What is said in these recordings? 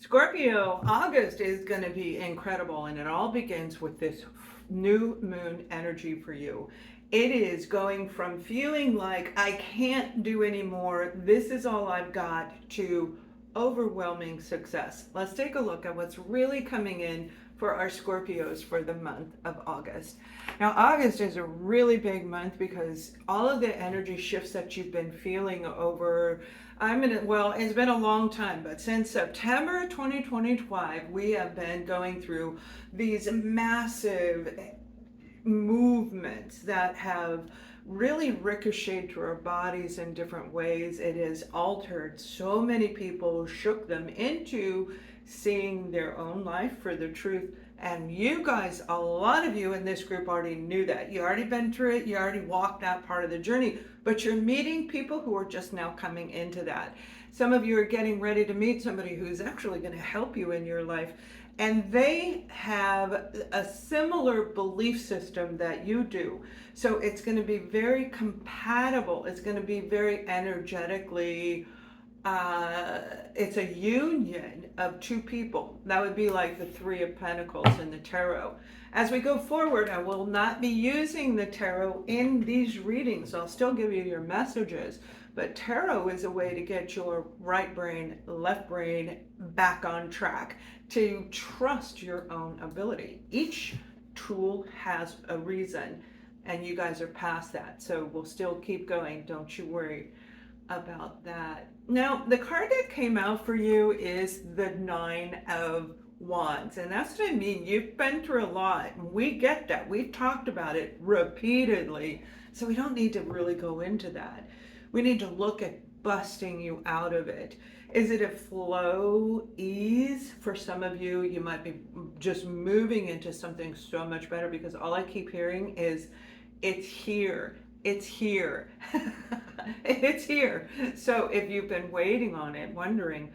Scorpio, August is going to be incredible, and it all begins with this new moon energy for you. It is going from feeling like I can't do anymore, this is all I've got, to overwhelming success. Let's take a look at what's really coming in for our Scorpios for the month of August. Now, August is a really big month because all of the energy shifts that you've been feeling over, it's been a long time, but since September 2025, we have been going through these massive movements that have really ricocheted through our bodies in different ways. It has altered so many people, shook them into seeing their own life for the truth. And you guys, a lot of you in this group already knew that. You already been through it, you already walked that part of the journey, but you're meeting people who are just now coming into that. Some of you are getting ready to meet somebody who's actually going to help you in your life, and they have a similar belief system that you do. So it's going to be very compatible. It's going to be very energetically, it's a union of two people. That would be like the Three of Pentacles in the tarot. As we go forward, I will not be using the tarot in these readings. I'll still give you your messages, but tarot is a way to get your right brain, left brain back on track, to trust your own ability. Each tool has a reason, and you guys are past that. So we'll still keep going. Don't you worry about that. Now, the card that came out for you is the Nine of Wands. And that's what I mean. You've been through a lot. And we get that. We've talked about it repeatedly. So we don't need to really go into that. We need to look at busting you out of it. Is it a flow, ease? For some of you, you might be just moving into something so much better, because all I keep hearing is, it's here. It's here. It's here. So if you've been waiting on it, wondering,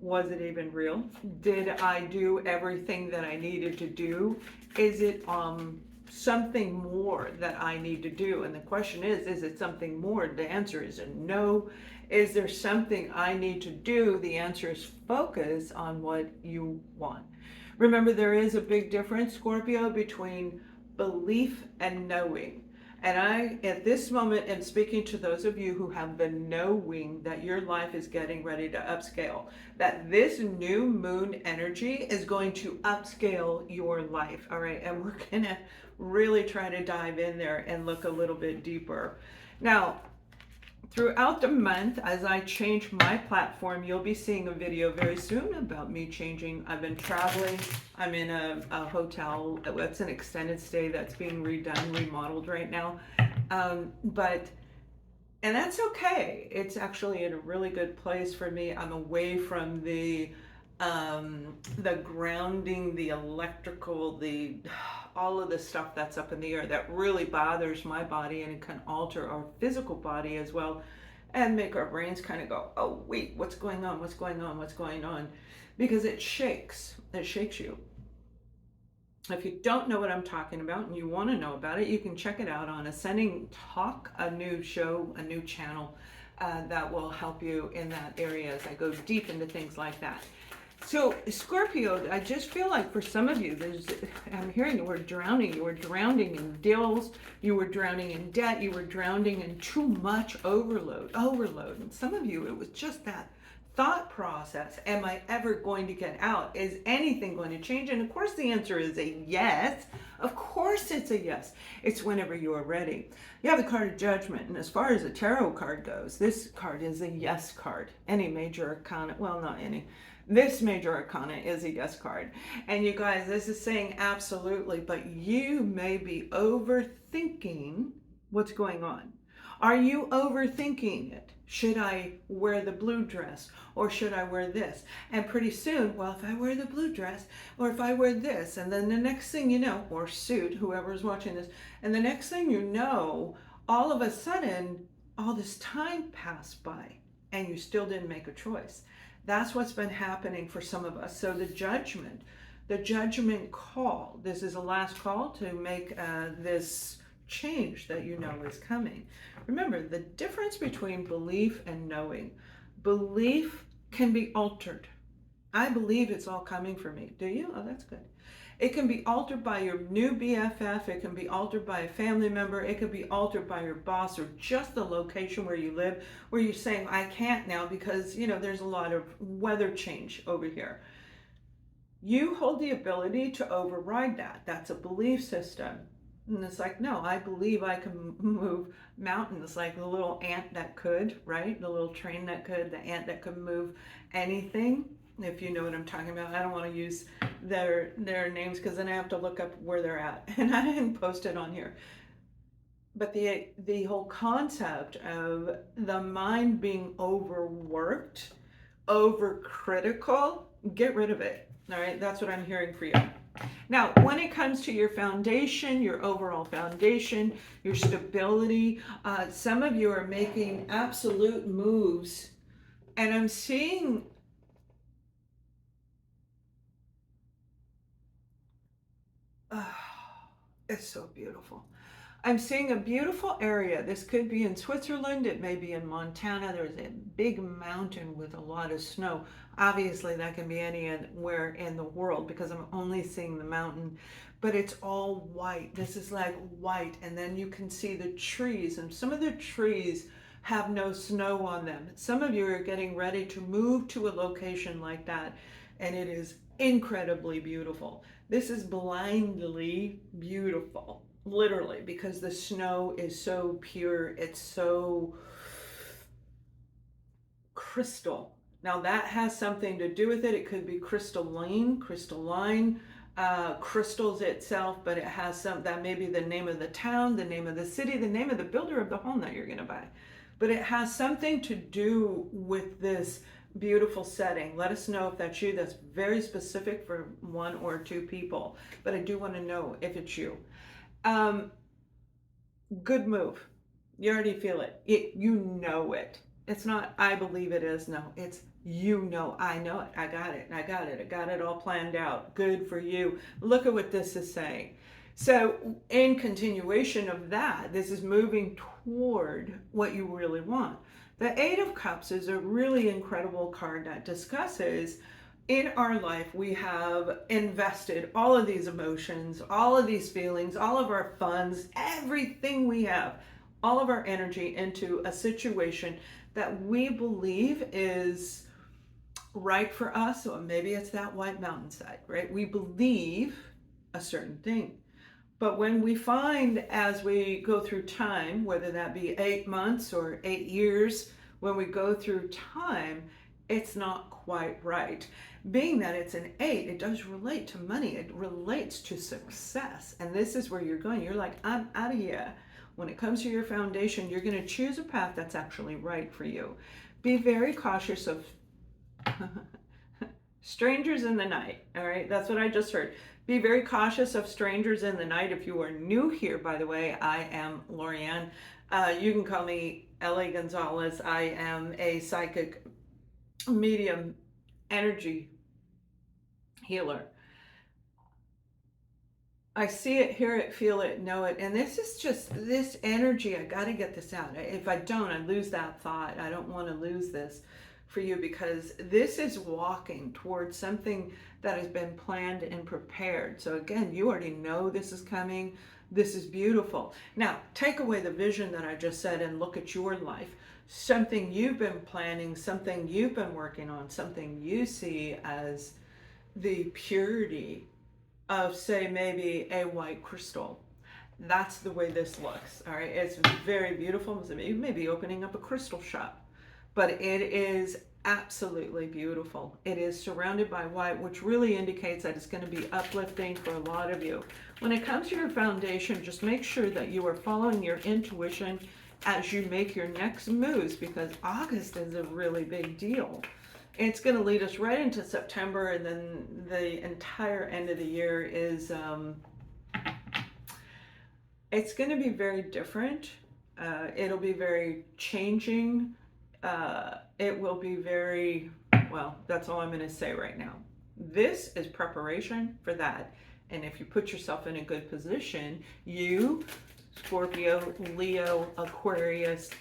was it even real? Did I do everything that I needed to do? Is it something more that I need to do? And the question is it something more? The answer is a no. Is there something I need to do? The answer is focus on what you want. Remember, there is a big difference, Scorpio, between belief and knowing. And I, at this moment, am speaking to those of you who have the knowing that your life is getting ready to upscale, that this new moon energy is going to upscale your life. All right. And we're going to really try to dive in there and look a little bit deeper. Now, throughout the month, as I change my platform, you'll be seeing a video very soon about me changing. I've been traveling. I'm in a hotel. It's an extended stay that's being redone, remodeled right now. And that's okay. It's actually in a really good place for me. I'm away from the grounding, the electrical, all of the stuff that's up in the air that really bothers my body, and it can alter our physical body as well, and make our brains kind of go, oh wait, what's going on, what's going on, what's going on, because it shakes you. If you don't know what I'm talking about and you want to know about it, you can check it out on Ascending Talk, a new show, a new channel that will help you in that area as I go deep into things like that. So Scorpio, I just feel like for some of you, I'm hearing the word drowning. You were drowning in deals, you were drowning in debt, you were drowning in too much overload. And some of you, it was just that thought process. Am I ever going to get out? Is anything going to change? And of course the answer is a yes. Of course it's a yes. It's whenever you are ready. You have the card of Judgment, and as far as a tarot card goes, this card is a yes card. Any major arcana, well, not any. This major arcana is a yes card. And you guys, this is saying absolutely, but you may be overthinking what's going on. Are you overthinking it? Should I wear the blue dress, or should I wear this? And pretty soon, well, if I wear the blue dress, or if I wear this, and then the next thing you know, or suit, whoever's watching this, and the next thing you know, all of a sudden, all this time passed by and you still didn't make a choice. That's what's been happening for some of us. So the judgment call, this is a last call to make this change that you know is coming. Remember, the difference between belief and knowing. Belief can be altered. I believe it's all coming for me. Do you? Oh, that's good. It can be altered by your new BFF. It can be altered by a family member. It could be altered by your boss or just the location where you live, where you're saying, I can't now because, there's a lot of weather change over here. You hold the ability to override that. That's a belief system. And it's like, no, I believe I can move mountains like the little ant that could, right? The little train that could, the ant that could move anything. If you know what I'm talking about. I don't want to use their names because then I have to look up where they're at. And I didn't post it on here. But the whole concept of the mind being overworked, overcritical, get rid of it. All right, that's what I'm hearing for you. Now, when it comes to your foundation, your overall foundation, your stability, some of you are making absolute moves, and I'm seeing it's so beautiful. I'm seeing a beautiful area. This could be in Switzerland. It may be in Montana. There's a big mountain with a lot of snow. Obviously, that can be anywhere in the world because I'm only seeing the mountain, but it's all white. This is like white. And then you can see the trees, and some of the trees have no snow on them. Some of you are getting ready to move to a location like that, and it is incredibly beautiful. This is blindly beautiful, literally, because the snow is so pure. It's so crystal. Now that has something to do with it. It could be crystalline, crystals itself, but it has that may be the name of the town, the name of the city, the name of the builder of the home that you're going to buy. But it has something to do with this beautiful setting. Let us know if that's you. That's very specific for one or two people, but I do want to know if it's you. Good move. You already feel it. You know it. It's not, I believe it is. No, it's, I know it. I got it. I got it. I got it all planned out. Good for you. Look at what this is saying. So in continuation of that, this is moving toward what you really want. The Eight of Cups is a really incredible card that discusses in our life, we have invested all of these emotions, all of these feelings, all of our funds, everything we have, all of our energy into a situation that we believe is right for us. So maybe it's that white mountainside, right? We believe a certain thing. But when we find as we go through time, whether that be 8 months or 8 years, when we go through time, it's not quite right. Being that it's an 8, it does relate to money. It relates to success. And this is where you're going. You're like, I'm out of here. When it comes to your foundation, you're going to choose a path that's actually right for you. Be very cautious of strangers in the night. All right, that's what I just heard. Be very cautious of strangers in the night. If you are new here, by the way, I am Lorianne. You can call me L.A. Gonzalez. I am a psychic medium energy healer. I see it, hear it, feel it, know it. And this is just this energy. I got to get this out. If I don't, I lose that thought. I don't want to lose this for you because this is walking towards something that has been planned and prepared. So again, you already know this is coming. This is beautiful. Now, take away the vision that I just said and look at your life. Something you've been planning, something you've been working on, something you see as the purity of, say, maybe a white crystal. That's the way this looks. All right, it's very beautiful. You may be opening up a crystal shop, but it is absolutely beautiful. It is surrounded by white, which really indicates that it's going to be uplifting for a lot of you. When it comes to your foundation, just make sure that you are following your intuition as you make your next moves, because August is a really big deal. It's going to lead us right into September, and then the entire end of the year is, it's going to be very different. It'll be very changing. It will be very, well, that's all I'm going to say right now. This is preparation for that. And if you put yourself in a good position, you, Scorpio, Leo, Aquarius,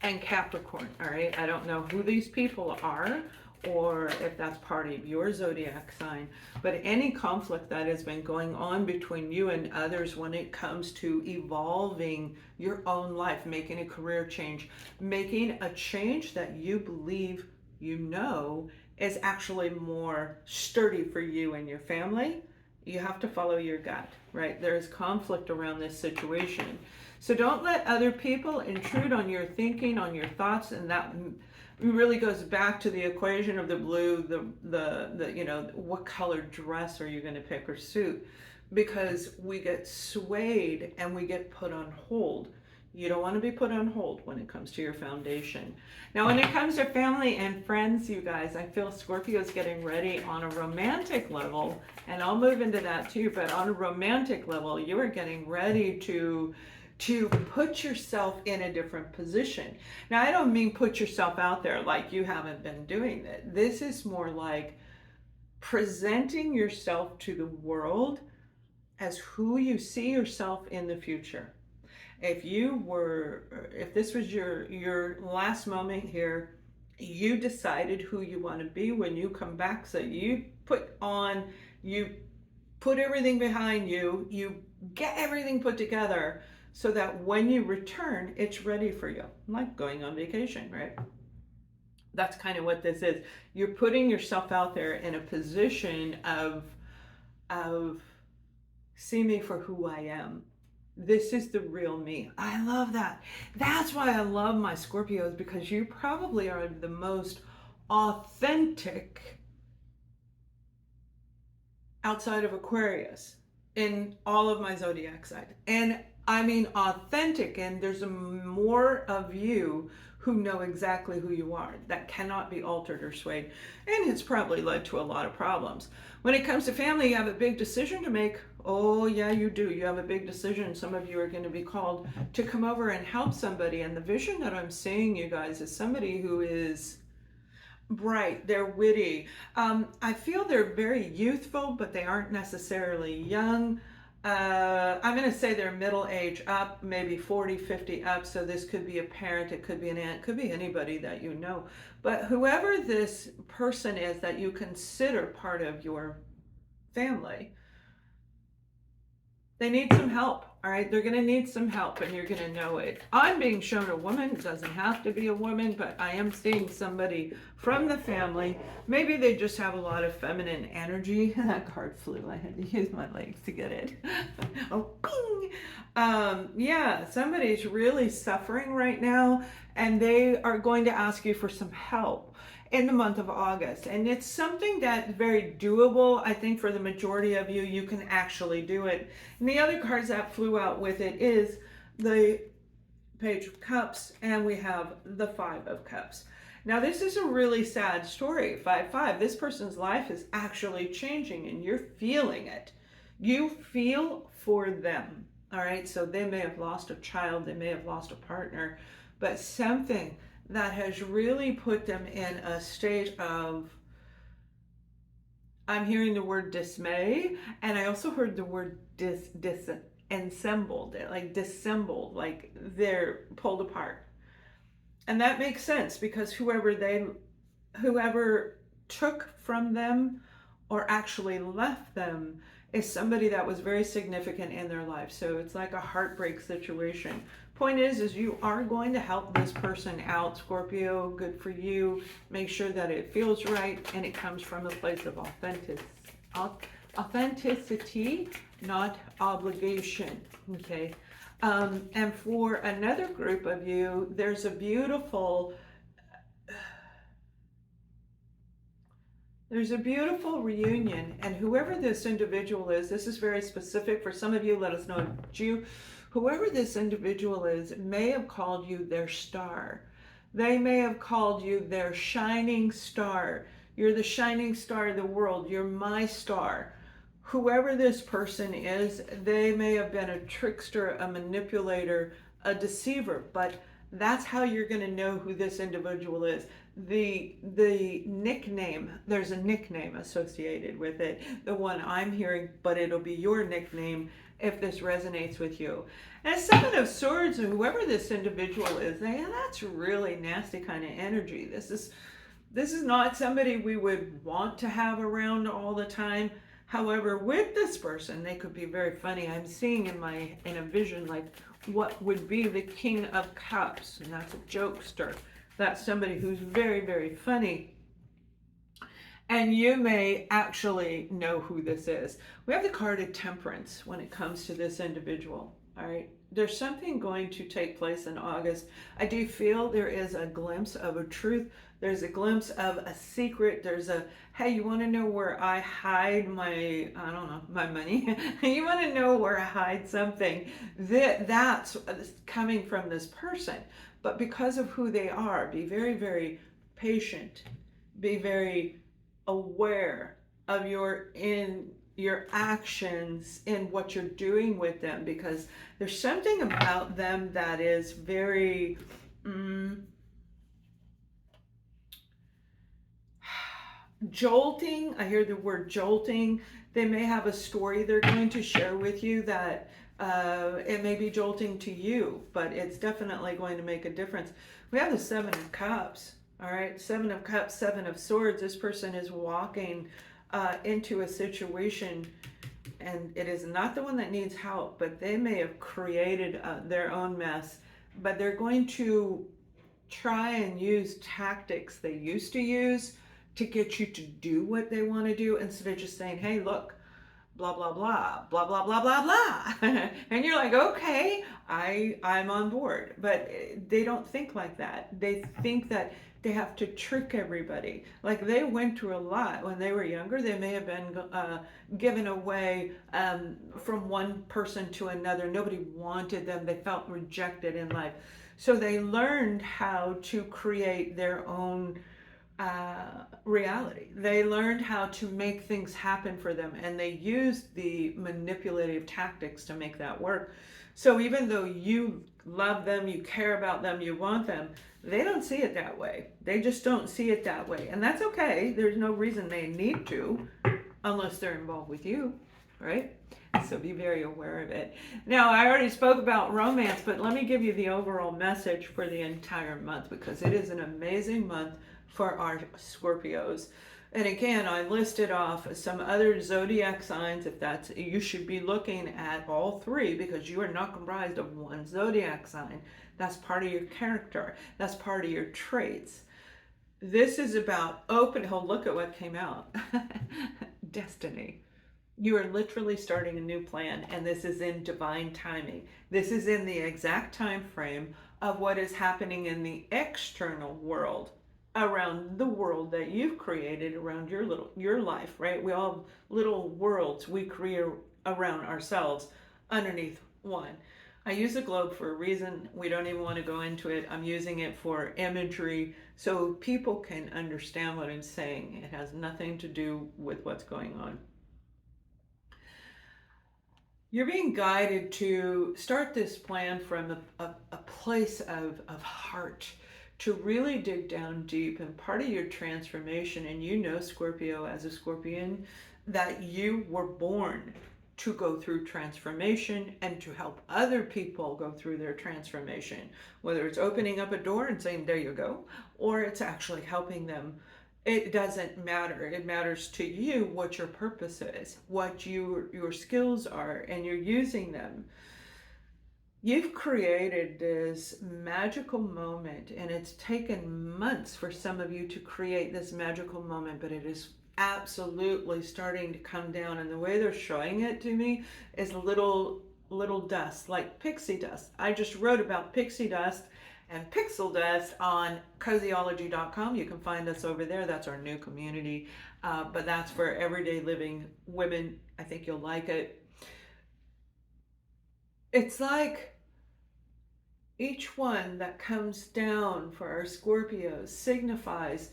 and Capricorn, all right? I don't know who these people are or if that's part of your zodiac sign. But any conflict that has been going on between you and others when it comes to evolving your own life, making a career change, making a change that you believe you know is actually more sturdy for you and your family, you have to follow your gut, right? There's conflict around this situation. So don't let other people intrude on your thinking, on your thoughts, and that really goes back to the equation of the blue, the you know, what color dress are you going to pick or suit? Because we get swayed and we get put on hold. You don't want to be put on hold when it comes to your foundation. Now, when it comes to family and friends, you guys, I feel Scorpio is getting ready on a romantic level, and I'll move into that too, but on a romantic level, you are getting ready to put yourself in a different position. Now, I don't mean put yourself out there like you haven't been doing it. This is more like presenting yourself to the world as who you see yourself in the future. If this was your last moment here, you decided who you want to be when you come back. So you put everything behind you, you get everything put together so that when you return, it's ready for you. Like going on vacation, right? That's kind of what this is. You're putting yourself out there in a position of see me for who I am. This is the real me. I love that. That's why I love my Scorpios, because you probably are the most authentic outside of Aquarius in all of my zodiac signs. And I mean authentic, and there's more of you who know exactly who you are, that cannot be altered or swayed. And it's probably led to a lot of problems. When it comes to family, you have a big decision to make. Oh yeah, you do. You have a big decision. Some of you are going to be called to come over and help somebody. And the vision that I'm seeing, you guys, is somebody who is bright, they're witty. I feel they're very youthful, but they aren't necessarily young. I'm going to say they're middle age up, maybe 40, 50 up. So this could be a parent, it could be an aunt, it could be anybody that you know. But whoever this person is that you consider part of your family, they need some help. All right, they're going to need some help, and you're going to know it. I'm being shown a woman. It doesn't have to be a woman, but I am seeing somebody from the family. Maybe they just have a lot of feminine energy. That card flew. I had to use my legs to get it. Oh, bing! Yeah, somebody's really suffering right now, and they are going to ask you for some help in the month of August. And it's something that's very doable. I think for the majority of you, you can actually do it. And the other cards that flew out with it is the Page of Cups, and we have the Five of Cups. Now, this is a really sad story. 5-5, this person's life is actually changing, and you're feeling it. You feel for them, all right? So they may have lost a child, they may have lost a partner, but something that has really put them in a state of, I'm hearing the word dismay, and I also heard the word dissembled, like dissembled, like they're pulled apart. And that makes sense, because whoever took from them or actually left them is somebody that was very significant in their life. So it's like a heartbreak situation. Point is you are going to help this person out, Scorpio. Good for you. Make sure that it feels right and it comes from a place of authenticity, not obligation. Okay. And for another group of you, there's a beautiful reunion, and whoever this individual is, this is very specific. For some of you, let us know it's you. Whoever this individual is may have called you their star. They may have called you their shining star. You're the shining star of the world. You're my star. Whoever this person is, they may have been a trickster, a manipulator, a deceiver, but that's how you're going to know who this individual is. The nickname, there's a nickname associated with it, the one I'm hearing, but it'll be your nickname if this resonates with you. And Seven of Swords, whoever this individual is, that's really nasty kind of energy. This is This is not somebody we would want to have around all the time. However, with this person, they could be very funny. I'm seeing in a vision like what would be the King of Cups, and that's a jokester. That's somebody who's very, very funny. And you may actually know who this is. We have the card of Temperance when it comes to this individual. All right. There's something going to take place in August. I do feel there is a glimpse of a truth. There's a glimpse of a secret. There's a, hey, you want to know where I hide my, I don't know, my money? You want to know where I hide something? That's coming from this person. But because of who they are, be very, very patient. Be very aware of your actions in what you're doing with them, because there's something about them that is very jolting. I hear the word jolting. They may have a story they're going to share with you that it may be jolting to you, but it's definitely going to make a difference. We have the Seven of Cups. All right, Seven of Cups, Seven of Swords. This person is walking into a situation, and it is not the one that needs help, but they may have created their own mess, but they're going to try and use tactics they used to use to get you to do what they want to do, instead of just saying, hey, look, blah, blah, blah, blah, blah, blah, blah, blah. And you're like, okay, I'm on board. But they don't think like that. They think that they have to trick everybody. Like, they went through a lot when they were younger. They may have been given away from one person to another. Nobody wanted them. They felt rejected in life. So they learned how to create their own reality. They learned how to make things happen for them, and they used the manipulative tactics to make that work. So even though you love them, you care about them, you want them, they don't see it that way. They just don't see it that way. And that's okay. There's no reason they need to, unless they're involved with you, right? So be very aware of it. Now, I already spoke about romance, but let me give you the overall message for the entire month, because it is an amazing month for our Scorpios. And again, I listed off some other zodiac signs. If that's, you should be looking at all three, because you are not comprised of one zodiac sign. That's part of your character. That's part of your traits. This is about open. Oh, look at what came out. Destiny. You are literally starting a new plan, and this is in divine timing. This is in the exact time frame of what is happening in the external world, around the world that you've created around your life, right? We all have little worlds we create around ourselves underneath one. I use the globe for a reason. We don't even want to go into it. I'm using it for imagery so people can understand what I'm saying. It has nothing to do with what's going on. You're being guided to start this plan from a place of heart, to really dig down deep. And part of your transformation, and you know, Scorpio, as a Scorpion, that you were born to go through transformation and to help other people go through their transformation, whether it's opening up a door and saying, there you go, or it's actually helping them. It doesn't matter. It matters to you what your purpose is, what your skills are, and you're using them. You've created this magical moment, and it's taken months for some of you to create this magical moment, but it is absolutely starting to come down. And the way they're showing it to me is little dust, like pixie dust. I just wrote about pixie dust and pixel dust on cozyology.com. You can find us over there. That's our new community, but that's for everyday living women. I think you'll like it. It's like each one that comes down for our Scorpios signifies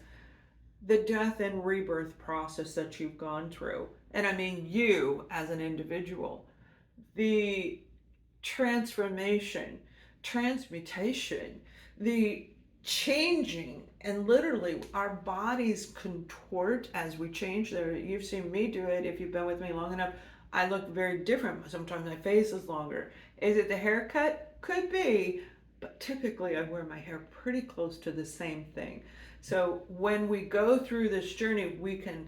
the death and rebirth process that you've gone through. And I mean you as an individual. The transformation, transmutation, the changing, and literally our bodies contort as we change. There, you've seen me do it if you've been with me long enough. I look very different. Sometimes my face is longer. Is it the haircut? Could be, but typically I wear my hair pretty close to the same thing. So when we go through this journey, we can,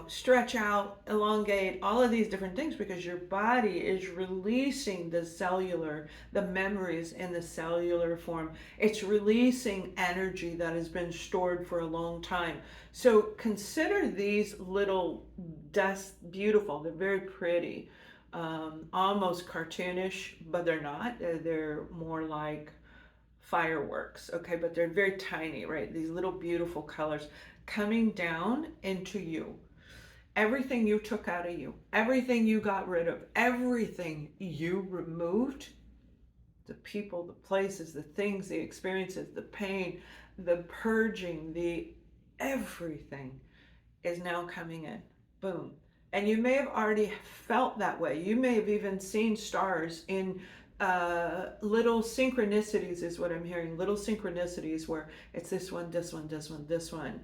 stretch out, elongate, all of these different things because your body is releasing the memories in the cellular form. It's releasing energy that has been stored for a long time. So consider these little dust beautiful. They're very pretty, almost cartoonish, but they're not. They're more like fireworks, okay, but they're very tiny, right? These little beautiful colors coming down into you. Everything you took out of you, everything you got rid of, everything you removed, the people, the places, the things, the experiences, the pain, the purging, the everything is now coming in. Boom. And you may have already felt that way. You may have even seen stars in little synchronicities, is what I'm hearing. Little synchronicities where it's this one, this one, this one, this one.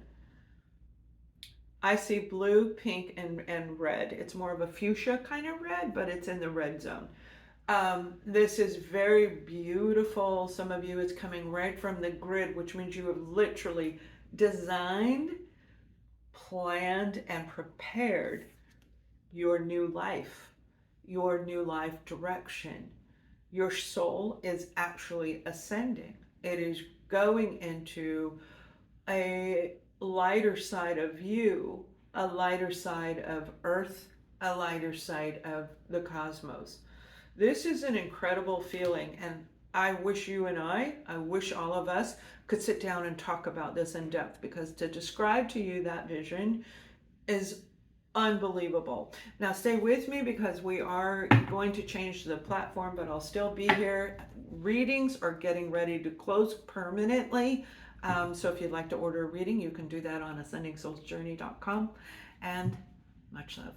I see blue, pink, and red. It's more of a fuchsia kind of red, but it's in the red zone. This is very beautiful. Some of you, it's coming right from the grid, which means you have literally designed, planned, and prepared your new life direction. Your soul is actually ascending. It is going into a lighter side of you, a lighter side of Earth, a lighter side of the cosmos. This is an incredible feeling, and I wish I wish all of us could sit down and talk about this in depth, because to describe to you that vision is unbelievable. Now stay with me because we are going to change the platform, but I'll still be here. Readings are getting ready to close permanently. So if you'd like to order a reading, you can do that on ascendingsoulsjourney.com. And much love.